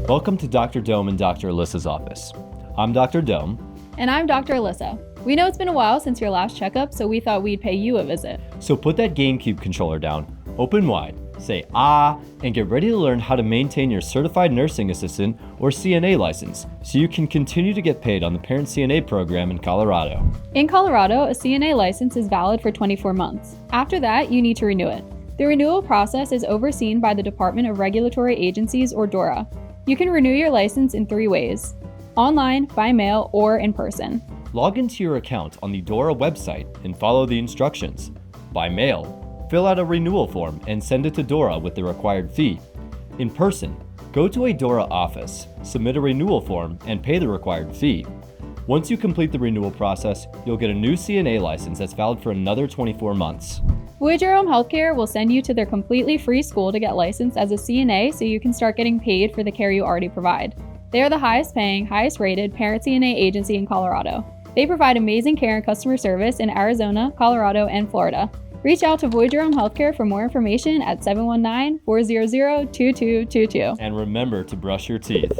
Welcome to Dr. Dome and Dr. Alyssa's office. I'm Dr. Dome. And I'm Dr. Alyssa. We know it's been a while since your last checkup, so we thought we'd pay you a visit. So put that GameCube controller down, open wide, say ah, and get ready to learn how to maintain your Certified Nursing Assistant or CNA license so you can continue to get paid on the Parent CNA program in Colorado. In Colorado, a CNA license is valid for 24 months. After that, you need to renew it. The renewal process is overseen by the Department of Regulatory Agencies, or DORA. You can renew your license in 3 ways: online, by mail, or in person. Log into your account on the DORA website and follow the instructions. By mail, fill out a renewal form and send it to DORA with the required fee. In person, go to a DORA office, submit a renewal form, and pay the required fee. Once you complete the renewal process, you'll get a new CNA license that's valid for another 24 months. Voyager Home Healthcare will send you to their completely free school to get licensed as a CNA so you can start getting paid for the care you already provide. They are the highest paying, highest rated parent CNA agency in Colorado. They provide amazing care and customer service in Arizona, Colorado, and Florida. Reach out to Voyager Home Healthcare for more information at 719-400-2222. And remember to brush your teeth.